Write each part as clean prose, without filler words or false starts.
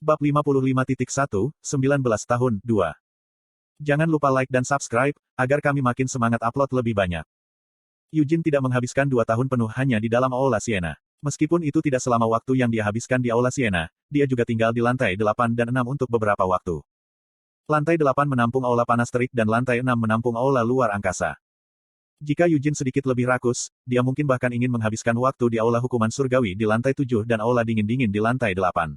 Bab 55.1, 19 tahun, 2. Jangan lupa like dan subscribe, agar kami makin semangat upload lebih banyak. Eugene tidak menghabiskan 2 tahun penuh hanya di dalam Aula Siena. Meskipun itu tidak selama waktu yang dia habiskan di Aula Siena, dia juga tinggal di lantai 8 dan 6 untuk beberapa waktu. Lantai 8 menampung Aula Panas Terik dan lantai 6 menampung Aula Luar Angkasa. Jika Eugene sedikit lebih rakus, dia mungkin bahkan ingin menghabiskan waktu di Aula Hukuman Surgawi di lantai 7 dan Aula Dingin-Dingin di lantai 8.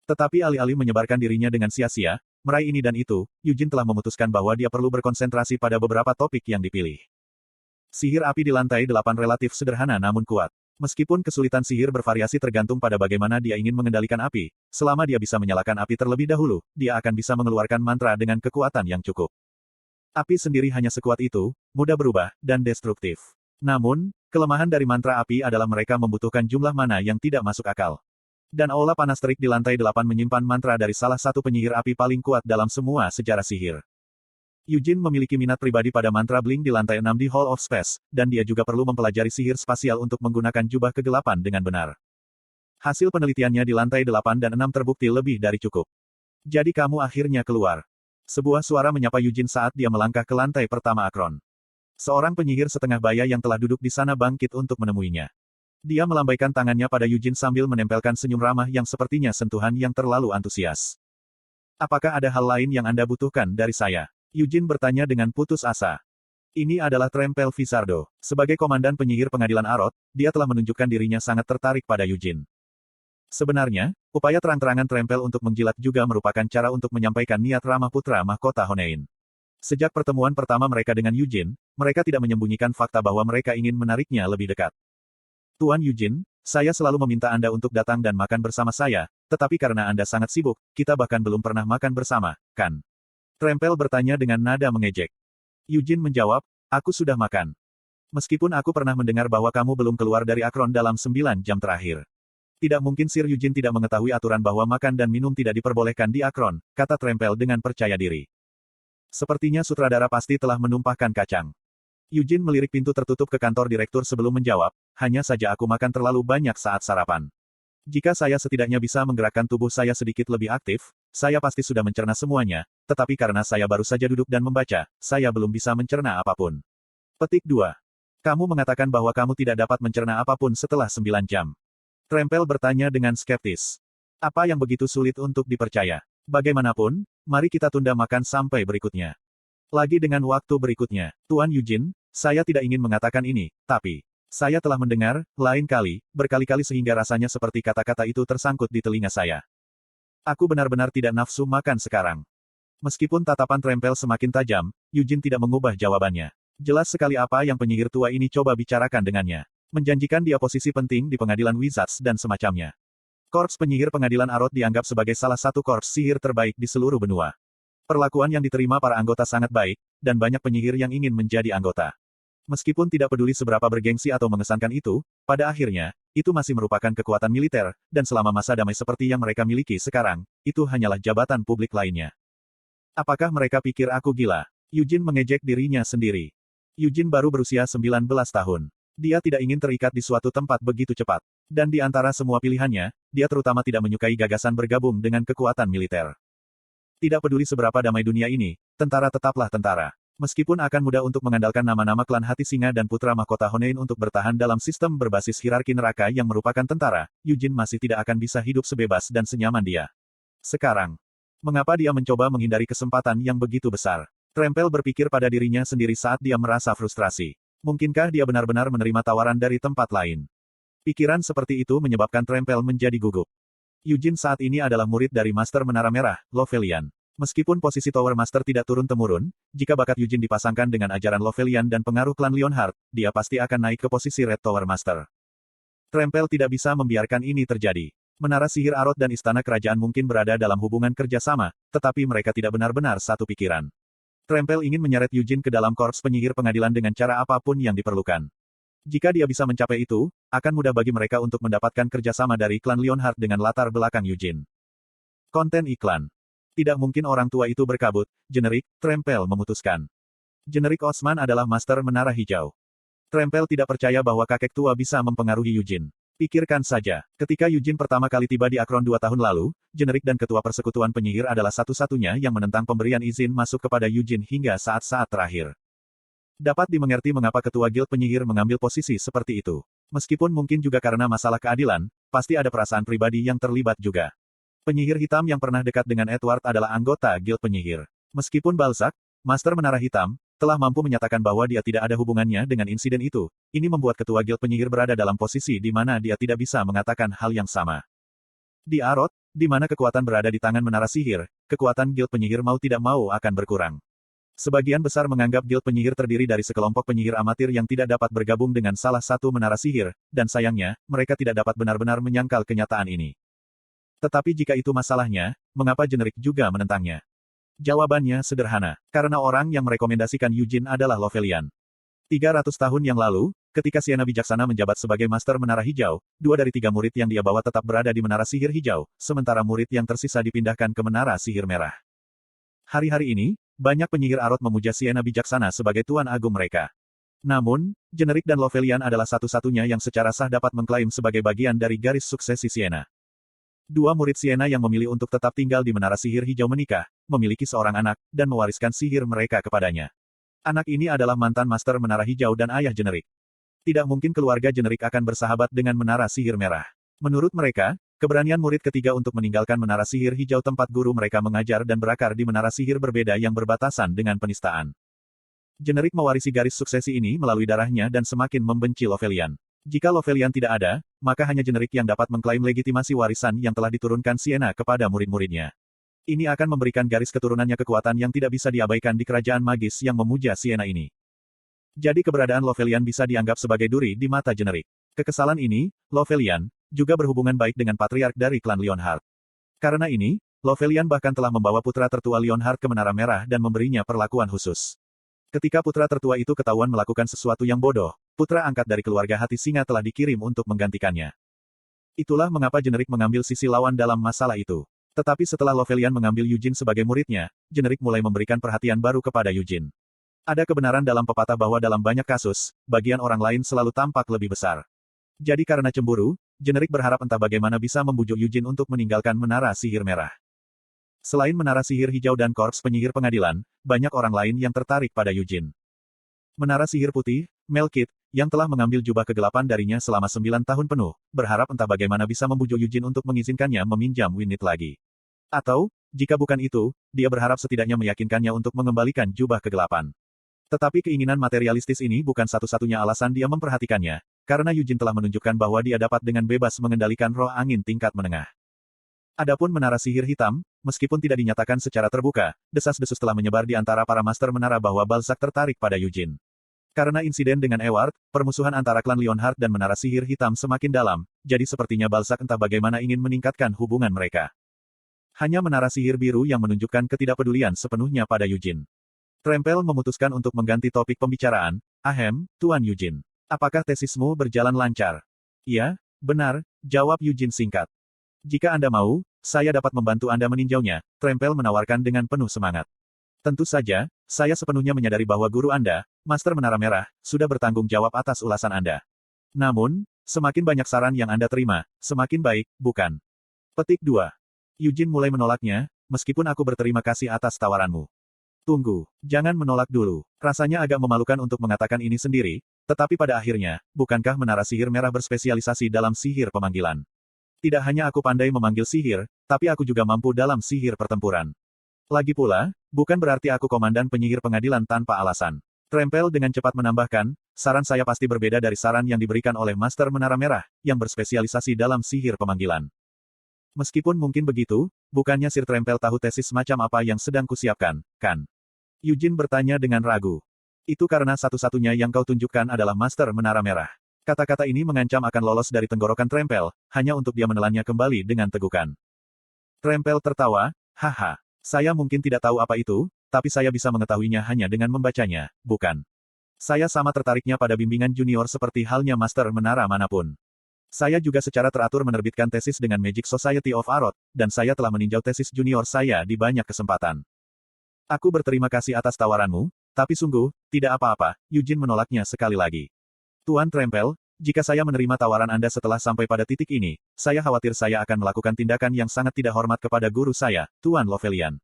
Tetapi alih-alih menyebarkan dirinya dengan sia-sia, meraih ini dan itu, Eugene telah memutuskan bahwa dia perlu berkonsentrasi pada beberapa topik yang dipilih. Sihir api di lantai 8 relatif sederhana namun kuat. Meskipun kesulitan sihir bervariasi tergantung pada bagaimana dia ingin mengendalikan api, selama dia bisa menyalakan api terlebih dahulu, dia akan bisa mengeluarkan mantra dengan kekuatan yang cukup. Api sendiri hanya sekuat itu, mudah berubah, dan destruktif. Namun, kelemahan dari mantra api adalah mereka membutuhkan jumlah mana yang tidak masuk akal. Dan Aula Panas Terik di lantai 8 menyimpan mantra dari salah satu penyihir api paling kuat dalam semua sejarah sihir. Eugene memiliki minat pribadi pada mantra Blink di lantai 6 di Hall of Space, dan dia juga perlu mempelajari sihir spasial untuk menggunakan jubah kegelapan dengan benar. Hasil penelitiannya di lantai 8 dan 6 terbukti lebih dari cukup. Jadi kamu akhirnya keluar. Sebuah suara menyapa Eugene saat dia melangkah ke lantai pertama Akron. Seorang penyihir setengah baya yang telah duduk di sana bangkit untuk menemuinya. Dia melambaikan tangannya pada Eugene sambil menempelkan senyum ramah yang sepertinya sentuhan yang terlalu antusias. Apakah ada hal lain yang Anda butuhkan dari saya? Eugene bertanya dengan putus asa. Ini adalah Trempel Vizardo. Sebagai komandan penyihir pengadilan Arot, dia telah menunjukkan dirinya sangat tertarik pada Eugene. Sebenarnya, upaya terang-terangan Trempel untuk menjilat juga merupakan cara untuk menyampaikan niat ramah putra mahkota Honein. Sejak pertemuan pertama mereka dengan Eugene, mereka tidak menyembunyikan fakta bahwa mereka ingin menariknya lebih dekat. Tuan Eugene, saya selalu meminta Anda untuk datang dan makan bersama saya, tetapi karena Anda sangat sibuk, kita bahkan belum pernah makan bersama, kan? Trempel bertanya dengan nada mengejek. Eugene menjawab, aku sudah makan. Meskipun aku pernah mendengar bahwa kamu belum keluar dari Akron dalam 9 jam terakhir. Tidak mungkin Sir Eugene tidak mengetahui aturan bahwa makan dan minum tidak diperbolehkan di Akron, kata Trempel dengan percaya diri. Sepertinya sutradara pasti telah menumpahkan kacang. Eugene melirik pintu tertutup ke kantor direktur sebelum menjawab, hanya saja aku makan terlalu banyak saat sarapan. Jika saya setidaknya bisa menggerakkan tubuh saya sedikit lebih aktif, saya pasti sudah mencerna semuanya, tetapi karena saya baru saja duduk dan membaca, saya belum bisa mencerna apapun. Petik 2. Kamu mengatakan bahwa kamu tidak dapat mencerna apapun setelah 9 jam. Trempel bertanya dengan skeptis. Apa yang begitu sulit untuk dipercaya? Bagaimanapun, mari kita tunda makan sampai berikutnya. Lagi dengan waktu berikutnya, Tuan Eugene, saya tidak ingin mengatakan ini, tapi saya telah mendengar, lain kali, berkali-kali sehingga rasanya seperti kata-kata itu tersangkut di telinga saya. Aku benar-benar tidak nafsu makan sekarang. Meskipun tatapan Trempel semakin tajam, Eugene tidak mengubah jawabannya. Jelas sekali apa yang penyihir tua ini coba bicarakan dengannya. Menjanjikan dia posisi penting di pengadilan Wizards dan semacamnya. Korps penyihir pengadilan Arot dianggap sebagai salah satu korps sihir terbaik di seluruh benua. Perlakuan yang diterima para anggota sangat baik, dan banyak penyihir yang ingin menjadi anggota. Meskipun tidak peduli seberapa bergengsi atau mengesankan itu, pada akhirnya, itu masih merupakan kekuatan militer, dan selama masa damai seperti yang mereka miliki sekarang, itu hanyalah jabatan publik lainnya. Apakah mereka pikir aku gila? Eugene mengejek dirinya sendiri. Eugene baru berusia 19 tahun. Dia tidak ingin terikat di suatu tempat begitu cepat. Dan di antara semua pilihannya, dia terutama tidak menyukai gagasan bergabung dengan kekuatan militer. Tidak peduli seberapa damai dunia ini, tentara tetaplah tentara. Meskipun akan mudah untuk mengandalkan nama-nama klan Hati Singa dan Putra Mahkota Honein untuk bertahan dalam sistem berbasis hierarki neraka yang merupakan tentara, Eugene masih tidak akan bisa hidup sebebas dan senyaman dia. Sekarang, mengapa dia mencoba menghindari kesempatan yang begitu besar? Trempel berpikir pada dirinya sendiri saat dia merasa frustrasi. Mungkinkah dia benar-benar menerima tawaran dari tempat lain? Pikiran seperti itu menyebabkan Trempel menjadi gugup. Eugene saat ini adalah murid dari Master Menara Merah, Lovelian. Meskipun posisi Tower Master tidak turun-temurun, jika bakat Eugene dipasangkan dengan ajaran Lovelian dan pengaruh klan Leonhardt, dia pasti akan naik ke posisi Red Tower Master. Trempel tidak bisa membiarkan ini terjadi. Menara sihir Arot dan istana kerajaan mungkin berada dalam hubungan kerjasama, tetapi mereka tidak benar-benar satu pikiran. Trempel ingin menyeret Eugene ke dalam korps penyihir pengadilan dengan cara apapun yang diperlukan. Jika dia bisa mencapai itu, akan mudah bagi mereka untuk mendapatkan kerjasama dari klan Leonhardt dengan latar belakang Eugene. Konten iklan. Tidak mungkin orang tua itu berkabut, generik, Trempel memutuskan. Generik Osman adalah Master Menara Hijau. Trempel tidak percaya bahwa kakek tua bisa mempengaruhi Eugene. Pikirkan saja, ketika Eugene pertama kali tiba di Akron 2 tahun lalu, Generik dan Ketua Persekutuan Penyihir adalah satu-satunya yang menentang pemberian izin masuk kepada Eugene hingga saat-saat terakhir. Dapat dimengerti mengapa Ketua Guild Penyihir mengambil posisi seperti itu. Meskipun mungkin juga karena masalah keadilan, pasti ada perasaan pribadi yang terlibat juga. Penyihir hitam yang pernah dekat dengan Edward adalah anggota Guild Penyihir. Meskipun Balzac, Master Menara Hitam, telah mampu menyatakan bahwa dia tidak ada hubungannya dengan insiden itu, ini membuat Ketua Guild Penyihir berada dalam posisi di mana dia tidak bisa mengatakan hal yang sama. Di Arot, di mana kekuatan berada di tangan Menara Sihir, kekuatan Guild Penyihir mau tidak mau akan berkurang. Sebagian besar menganggap Guild Penyihir terdiri dari sekelompok penyihir amatir yang tidak dapat bergabung dengan salah satu menara sihir, dan sayangnya, mereka tidak dapat benar-benar menyangkal kenyataan ini. Tetapi jika itu masalahnya, mengapa Generik juga menentangnya? Jawabannya sederhana, karena orang yang merekomendasikan Eugene adalah Lovelian. 300 tahun yang lalu, ketika Siena Bijaksana menjabat sebagai Master Menara Hijau, 2 dari 3 murid yang dia bawa tetap berada di Menara Sihir Hijau, sementara murid yang tersisa dipindahkan ke Menara Sihir Merah. Hari-hari ini, banyak penyihir Arot memuja Siena Bijaksana sebagai Tuan Agung mereka. Namun, Generik dan Lovelian adalah satu-satunya yang secara sah dapat mengklaim sebagai bagian dari garis suksesi Siena. 2 murid Siena yang memilih untuk tetap tinggal di Menara Sihir Hijau menikah, memiliki seorang anak, dan mewariskan sihir mereka kepadanya. Anak ini adalah mantan Master Menara Hijau dan ayah Generik. Tidak mungkin keluarga Generik akan bersahabat dengan Menara Sihir Merah. Menurut mereka, keberanian murid ketiga untuk meninggalkan Menara Sihir Hijau tempat guru mereka mengajar dan berakar di Menara Sihir berbeda yang berbatasan dengan penistaan. Generik mewarisi garis suksesi ini melalui darahnya dan semakin membenci Lovelian. Jika Lovelian tidak ada, maka hanya Generik yang dapat mengklaim legitimasi warisan yang telah diturunkan Siena kepada murid-muridnya. Ini akan memberikan garis keturunannya kekuatan yang tidak bisa diabaikan di kerajaan magis yang memuja Siena ini. Jadi keberadaan Lovelian bisa dianggap sebagai duri di mata Generik. Kekesalan ini, Lovelian, juga berhubungan baik dengan patriark dari klan Leonhardt. Karena ini, Lovelian bahkan telah membawa putra tertua Leonhardt ke Menara Merah dan memberinya perlakuan khusus. Ketika putra tertua itu ketahuan melakukan sesuatu yang bodoh, putra angkat dari keluarga Hati Singa telah dikirim untuk menggantikannya. Itulah mengapa Generik mengambil sisi lawan dalam masalah itu. Tetapi setelah Lovelian mengambil Eugene sebagai muridnya, Generik mulai memberikan perhatian baru kepada Eugene. Ada kebenaran dalam pepatah bahwa dalam banyak kasus, bagian orang lain selalu tampak lebih besar. Jadi karena cemburu, Generik berharap entah bagaimana bisa membujuk Eugene untuk meninggalkan Menara Sihir Merah. Selain Menara Sihir Hijau dan Korps Penyihir Pengadilan, banyak orang lain yang tertarik pada Eugene. Menara Sihir Putih, Melkit, yang telah mengambil jubah kegelapan darinya selama 9 tahun penuh, berharap entah bagaimana bisa membujuk Eugene untuk mengizinkannya meminjam Winnet lagi. Atau, jika bukan itu, dia berharap setidaknya meyakinkannya untuk mengembalikan jubah kegelapan. Tetapi keinginan materialistis ini bukan satu-satunya alasan dia memperhatikannya, karena Eugene telah menunjukkan bahwa dia dapat dengan bebas mengendalikan roh angin tingkat menengah. Adapun Menara Sihir Hitam, meskipun tidak dinyatakan secara terbuka, desas-desus telah menyebar di antara para master menara bahwa Balzac tertarik pada Eugene. Karena insiden dengan Ewart, permusuhan antara klan Leonhardt dan Menara Sihir Hitam semakin dalam, jadi sepertinya Balzac entah bagaimana ingin meningkatkan hubungan mereka. Hanya Menara Sihir Biru yang menunjukkan ketidakpedulian sepenuhnya pada Eugene. Trempel memutuskan untuk mengganti topik pembicaraan. Ahem, Tuan Eugene. Apakah tesismu berjalan lancar? Iya, benar, jawab Eugene singkat. Jika Anda mau, saya dapat membantu Anda meninjaunya, Trempel menawarkan dengan penuh semangat. Tentu saja, saya sepenuhnya menyadari bahwa guru Anda, Master Menara Merah, sudah bertanggung jawab atas ulasan Anda. Namun, semakin banyak saran yang Anda terima, semakin baik, bukan? Petik 2. Eugene mulai menolaknya, meskipun aku berterima kasih atas tawaranmu. Tunggu, jangan menolak dulu. Rasanya agak memalukan untuk mengatakan ini sendiri, tetapi pada akhirnya, bukankah Menara Sihir Merah berspesialisasi dalam sihir pemanggilan? Tidak hanya aku pandai memanggil sihir, tapi aku juga mampu dalam sihir pertempuran. Lagi pula, bukan berarti aku komandan penyihir pengadilan tanpa alasan. Trempel dengan cepat menambahkan, saran saya pasti berbeda dari saran yang diberikan oleh Master Menara Merah, yang berspesialisasi dalam sihir pemanggilan. Meskipun mungkin begitu, bukannya Sir Trempel tahu tesis macam apa yang sedang kusiapkan, kan? Eugene bertanya dengan ragu. Itu karena satu-satunya yang kau tunjukkan adalah Master Menara Merah. Kata-kata ini mengancam akan lolos dari tenggorokan Trempel, hanya untuk dia menelannya kembali dengan tegukan. Trempel tertawa, haha. Saya mungkin tidak tahu apa itu, tapi saya bisa mengetahuinya hanya dengan membacanya, bukan? Saya sama tertariknya pada bimbingan junior seperti halnya Master Menara manapun. Saya juga secara teratur menerbitkan tesis dengan Magic Society of Arot, dan saya telah meninjau tesis junior saya di banyak kesempatan. Aku berterima kasih atas tawaranmu, tapi sungguh, tidak apa-apa, Eugene menolaknya sekali lagi. Tuan Trempel, Jika saya menerima tawaran Anda setelah sampai pada titik ini, saya khawatir saya akan melakukan tindakan yang sangat tidak hormat kepada guru saya, Tuan Lovelian.